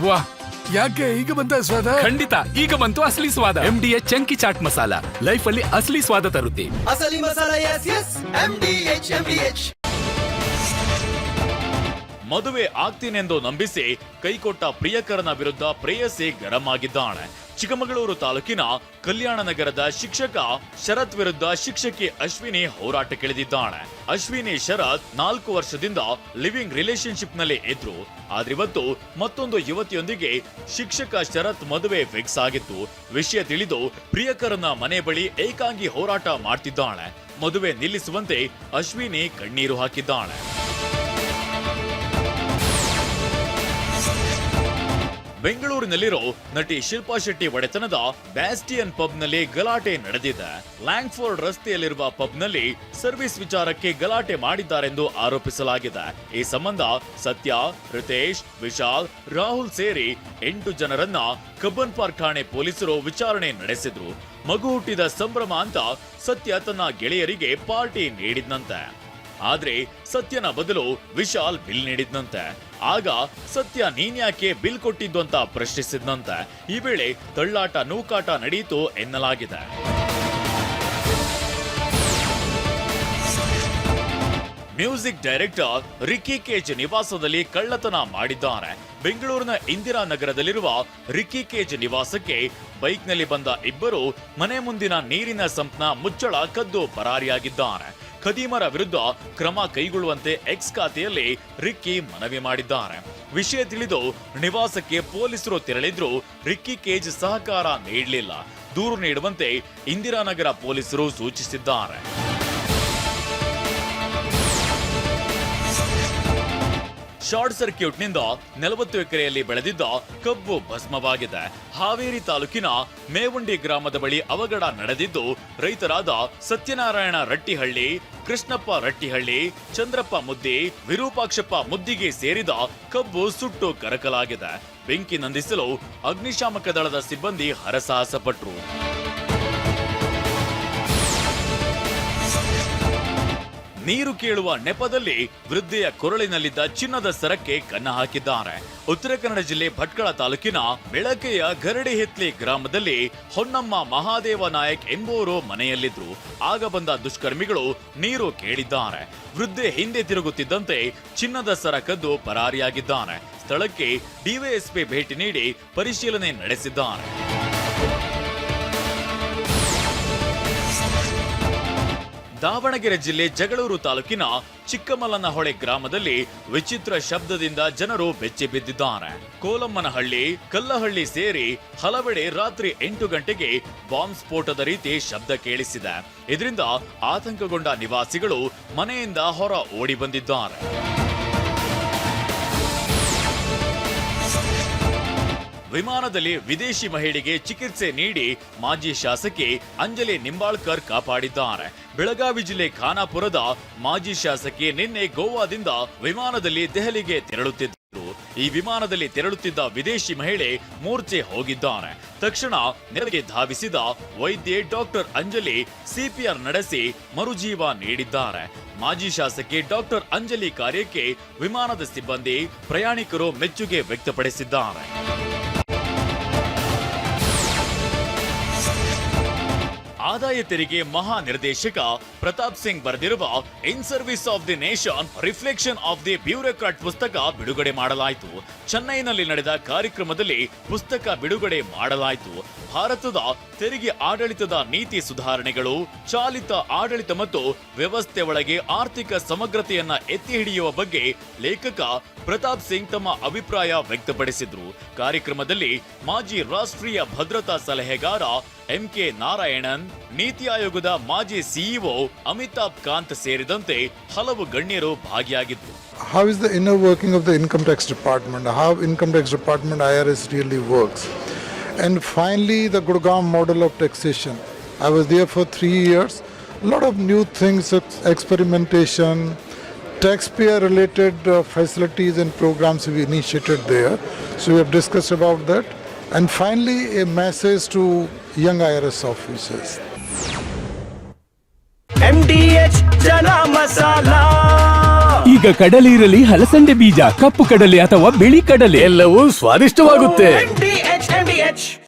ವಾ, ಯಾಕೆ ಈಗ ಬಂತ ಸ್ವಾದ? ಖಂಡಿತ ಈಗ ಬಂತು ಅಸಲಿ ಸ್ವಾದ. MDH chunky chaat masala life ಅಲ್ಲಿ ಅಸಲಿ ಸ್ವಾದ ತರುತ್ತೆ. ಅಸಲಿ ಮಸಾಲ, yes, MDH. ಮದುವೆ ಆಗ್ತೀನೆಂದು ನಂಬಿಸಿ ಕೈಕೊಟ್ಟ ಪ್ರಿಯಕರನ ವಿರುದ್ಧ ಪ್ರೇಯಸಿ ಗರಂ ಆಗಿದ್ದಾಳೆ. ಚಿಕ್ಕಮಗಳೂರು ತಾಲೂಕಿನ ಕಲ್ಯಾಣ ನಗರದ ಶಿಕ್ಷಕ ಶರತ್ ವಿರುದ್ಧ ಶಿಕ್ಷಕಿ ಅಶ್ವಿನಿ ಹೋರಾಟಕ್ಕಿಳಿದಿದ್ದಾಳೆ. ಅಶ್ವಿನಿ ಶರತ್ 4 ವರ್ಷದಿಂದ ಲಿವಿಂಗ್ ರಿಲೇಶನ್ಶಿಪ್ ನಲ್ಲಿ ಇದ್ರು. ಆದ್ರಿವತ್ತು ಮತ್ತೊಂದು ಯುವತಿಯೊಂದಿಗೆ ಶಿಕ್ಷಕ ಶರತ್ ಮದುವೆ ಫಿಕ್ಸ್ ಆಗಿತ್ತು. ವಿಷಯ ತಿಳಿದು ಪ್ರಿಯಕರನ ಮನೆ ಬಳಿ ಏಕಾಂಗಿ ಹೋರಾಟ ಮಾಡ್ತಿದ್ದಾಳೆ. ಮದುವೆ ನಿಲ್ಲಿಸುವಂತೆ ಅಶ್ವಿನಿ ಕಣ್ಣೀರು ಹಾಕಿದ್ದಾಳೆ. ಬೆಂಗಳೂರಿನಲ್ಲಿರೋ ನಟಿ ಶಿಲ್ಪಾ ಶೆಟ್ಟಿ ಒಡೆತನದ ಬ್ಯಾಸ್ಟಿಯನ್ ಪಬ್ನಲ್ಲಿ ಗಲಾಟೆ ನಡೆದಿದೆ. ಲ್ಯಾಂಗ್ಫೋರ್ಡ್ ರಸ್ತೆಯಲ್ಲಿರುವ ಪಬ್ನಲ್ಲಿ ಸರ್ವಿಸ್ ವಿಚಾರಕ್ಕೆ ಗಲಾಟೆ ಮಾಡಿದ್ದಾರೆಂದು ಆರೋಪಿಸಲಾಗಿದೆ. ಈ ಸಂಬಂಧ ಸತ್ಯ, ರಿತೇಶ್, ವಿಶಾಲ್, ರಾಹುಲ್ ಸೇರಿ 8 ಜನರನ್ನ ಕಬ್ಬನ್ ಪಾರ್ಕ್ ಠಾಣೆ ಪೊಲೀಸರು ವಿಚಾರಣೆ ನಡೆಸಿದ್ರು. ಮಗು ಹುಟ್ಟಿದ ಸಂಭ್ರಮ ಅಂತ ಸತ್ಯ ತನ್ನ ಗೆಳೆಯರಿಗೆ ಪಾರ್ಟಿ ನೀಡಿದ್ನಂತೆ. ಆದ್ರೆ ಸತ್ಯನ ಬದಲು ವಿಶಾಲ್ ಬಿಲ್ ನೀಡಿದ್ನಂತೆ. ಆಗ ಸತ್ಯ ನೀನ್ಯಾಕೆ ಬಿಲ್ ಕೊಟ್ಟಿದ್ದು ಅಂತ ಪ್ರಶ್ನಿಸಿದ್ನಂತೆ. ಈ ವೇಳೆ ತಳ್ಳಾಟ ನೂಕಾಟ ನಡೆಯಿತು ಎನ್ನಲಾಗಿದೆ. ಮ್ಯೂಸಿಕ್ ಡೈರೆಕ್ಟರ್ ರಿಕ್ಕಿ ಕೇಜ್ ನಿವಾಸದಲ್ಲಿ ಕಳ್ಳತನ ಮಾಡಿದ್ದಾರೆ. ಬೆಂಗಳೂರಿನ ಇಂದಿರಾನಗರದಲ್ಲಿರುವ ರಿಕ್ಕಿ ಕೇಜ್ ನಿವಾಸಕ್ಕೆ ಬೈಕ್ನಲ್ಲಿ ಬಂದ ಇಬ್ಬರು ಮನೆ ಮುಂದಿನ ನೀರಿನ ಸಂಪ್ನ ಮುಚ್ಚಳ ಕದ್ದು ಪರಾರಿಯಾಗಿದ್ದಾರೆ. ಖದೀಮರ ವಿರುದ್ಧ ಕ್ರಮ ಕೈಗೊಳ್ಳುವಂತೆ ಎಕ್ಸ್ ಖಾತೆಯಲ್ಲಿ ರಿಕ್ಕಿ ಮನವಿ ಮಾಡಿದ್ದಾರೆ. ವಿಷಯ ತಿಳಿದು ನಿವಾಸಕ್ಕೆ ಪೊಲೀಸರು ತೆರಳಿದ್ರು. ರಿಕ್ಕಿ ಕೇಜ್ ಸಹಕಾರ ನೀಡಲಿಲ್ಲ. ದೂರು ನೀಡುವಂತೆ ಇಂದಿರಾನಗರ ಪೊಲೀಸರು ಸೂಚಿಸಿದ್ದಾರೆ. ಶಾರ್ಟ್ ಸರ್ಕ್ಯೂಟ್ನಿಂದ 40 ಎಕರೆಯಲ್ಲಿ ಬೆಳೆದಿದ್ದ ಕಬ್ಬು ಭಸ್ಮವಾಗಿದೆ. ಹಾವೇರಿ ತಾಲೂಕಿನ ಮೇವುಂಡಿ ಗ್ರಾಮದ ಬಳಿ ಅವಘಡ ನಡೆದಿದ್ದು, ರೈತರಾದ ಸತ್ಯನಾರಾಯಣ ರಟ್ಟಿಹಳ್ಳಿ, ಕೃಷ್ಣಪ್ಪ ರಟ್ಟಿಹಳ್ಳಿ, ಚಂದ್ರಪ್ಪ ಮುದ್ದಿ, ವಿರೂಪಾಕ್ಷಪ್ಪ ಮುದ್ದಿಗೆ ಸೇರಿದ ಕಬ್ಬು ಸುಟ್ಟು ಕರಕಲಾಗಿದೆ. ಬೆಂಕಿ ನಂದಿಸಲು ಅಗ್ನಿಶಾಮಕ ದಳದ ಸಿಬ್ಬಂದಿ ಹರಸಾಹಸ ಪಟ್ರು. ನೀರು ಕೇಳುವ ನೆಪದಲ್ಲಿ ವೃದ್ಧೆಯ ಕೊರಳಿನಲ್ಲಿದ್ದ ಚಿನ್ನದ ಸರಕ್ಕೆ ಕನ್ನ ಹಾಕಿದ್ದಾರೆ. ಉತ್ತರ ಕನ್ನಡ ಜಿಲ್ಲೆ ಭಟ್ಕಳ ತಾಲೂಕಿನ ಬೆಳಕೆಯ ಗರಡಿಹೆತ್ಲಿ ಗ್ರಾಮದಲ್ಲಿ ಹೊನ್ನಮ್ಮ ಮಹಾದೇವ ನಾಯಕ್ ಎಂಬುವರು ಮನೆಯಲ್ಲಿದ್ರು. ಆಗ ಬಂದ ದುಷ್ಕರ್ಮಿಗಳು ನೀರು ಕೇಳಿದ್ದಾರೆ. ವೃದ್ಧೆ ಹಿಂದೆ ತಿರುಗುತ್ತಿದ್ದಂತೆ ಚಿನ್ನದ ಸರ ಕದ್ದು ಪರಾರಿಯಾಗಿದ್ದಾರೆ. ಸ್ಥಳಕ್ಕೆ ಡಿವೈಎಸ್ಪಿ ಭೇಟಿ ನೀಡಿ ಪರಿಶೀಲನೆ ನಡೆಸಿದ್ದಾರೆ. ದಾವಣಗೆರೆ ಜಿಲ್ಲೆ ಜಗಳೂರು ತಾಲೂಕಿನ ಚಿಕ್ಕಮಲ್ಲನಹೊಳೆ ಗ್ರಾಮದಲ್ಲಿ ವಿಚಿತ್ರ ಶಬ್ದದಿಂದ ಜನರು ಬೆಚ್ಚಿ ಬಿದ್ದಿದ್ದಾರೆ. ಕೋಲಮ್ಮನಹಳ್ಳಿ, ಕಲ್ಲಹಳ್ಳಿ ಸೇರಿ ಹಲವೆಡೆ ರಾತ್ರಿ 8 ಗಂಟೆಗೆ ಬಾಂಬ್ ಸ್ಫೋಟದ ರೀತಿ ಶಬ್ದ ಕೇಳಿಸಿದೆ. ಇದರಿಂದ ಆತಂಕಗೊಂಡ ನಿವಾಸಿಗಳು ಮನೆಯಿಂದ ಹೊರ ಓಡಿ ಬಂದಿದ್ದಾರೆ. ವಿಮಾನದಲ್ಲಿ ವಿದೇಶಿ ಮಹಿಳೆಗೆ ಚಿಕಿತ್ಸೆ ನೀಡಿ ಮಾಜಿ ಶಾಸಕಿ ಅಂಜಲಿ ನಿಂಬಾಳ್ಕರ್ ಕಾಪಾಡಿದ್ದಾರೆ. ಬೆಳಗಾವಿ ಜಿಲ್ಲೆ ಖಾನಾಪುರದ ಮಾಜಿ ಶಾಸಕಿ ನಿನ್ನೆ ಗೋವಾದಿಂದ ವಿಮಾನದಲ್ಲಿ ದೆಹಲಿಗೆ ತೆರಳುತ್ತಿದ್ದರು. ಈ ವಿಮಾನದಲ್ಲಿ ತೆರಳುತ್ತಿದ್ದ ವಿದೇಶಿ ಮಹಿಳೆ ಮೂರ್ಛೆ ಹೋಗಿದ್ದಾರೆ. ತಕ್ಷಣ ನೆರವಿಗೆ ಧಾವಿಸಿದ ವೈದ್ಯೆ ಡಾಕ್ಟರ್ ಅಂಜಲಿ CPR ನಡೆಸಿ ಮರುಜೀವ ನೀಡಿದ್ದಾರೆ. ಮಾಜಿ ಶಾಸಕಿ ಡಾಕ್ಟರ್ ಅಂಜಲಿ ಕಾರ್ಯಕ್ಕೆ ವಿಮಾನದ ಸಿಬ್ಬಂದಿ, ಪ್ರಯಾಣಿಕರು ಮೆಚ್ಚುಗೆ ವ್ಯಕ್ತಪಡಿಸಿದ್ದಾರೆ. ಆದಾಯ ತೆರಿಗೆ ಮಹಾ ನಿರ್ದೇಶಕ ಪ್ರತಾಪ್ ಸಿಂಗ್ ಬರೆದಿರುವ ಇನ್ service of the nation reflection of the bureaucrat ಪುಸ್ತಕ ಬಿಡುಗಡೆ ಮಾಡಲಾಯಿತು. ಚೆನ್ನೈನಲ್ಲಿ ನಡೆದ ಕಾರ್ಯಕ್ರಮದಲ್ಲಿ ಪುಸ್ತಕ ಬಿಡುಗಡೆ ಮಾಡಲಾಯಿತು. ಭಾರತದ ತೆರಿಗೆ ಆಡಳಿತದ ನೀತಿ ಸುಧಾರಣೆಗಳು, ಚಾಲಿತ ಆಡಳಿತ ಮತ್ತು ವ್ಯವಸ್ಥೆ ಒಳಗೆ ಆರ್ಥಿಕ ಸಮಗ್ರತೆಯನ್ನ ಎತ್ತಿ ಹಿಡಿಯುವ ಬಗ್ಗೆ ಲೇಖಕ ಪ್ರತಾಪ್ ಸಿಂಗ್ ತಮ್ಮ ಅಭಿಪ್ರಾಯ ವ್ಯಕ್ತಪಡಿಸಿದ್ರು. ಕಾರ್ಯಕ್ರಮದಲ್ಲಿ ಮಾಜಿ ರಾಷ್ಟ್ರೀಯ ಭದ್ರತಾ ಸಲಹೆಗಾರ MK ನಾರಾಯಣನ್, ನೀತಿ ಆಯೋಗದ ಮಾಜಿ CEO ಅಮಿತಾಬ್ ಕಾಂತ್ ಸೇರಿದಂತೆ ಹಲವು ಗಣ್ಯರು ಭಾಗಿಯಾಗಿದ್ದರು. How is the inner working of the income tax department? How income tax department IRS really works? And finally, the Gurgaon model of taxation. I was there for 3 years. A lot of new things, experimentation, taxpayer-related facilities and programs we initiated there. So we have discussed about that. And finally, a message to young IRS officers. MDH Chana Masala. ಈಗ ಈಗ ಕಡಲೆ ಇರಲಿ, ಹಲಸಂದೆ ಬೀಜ, ಕಪ್ಪು ಕಡಲೆ ಅಥವಾ ಬಿಳಿ ಕಡಲೆ, ಎಲ್ಲವೂ ಸ್ವಾದಿಷ್ಟವಾಗುತ್ತೆ. MDH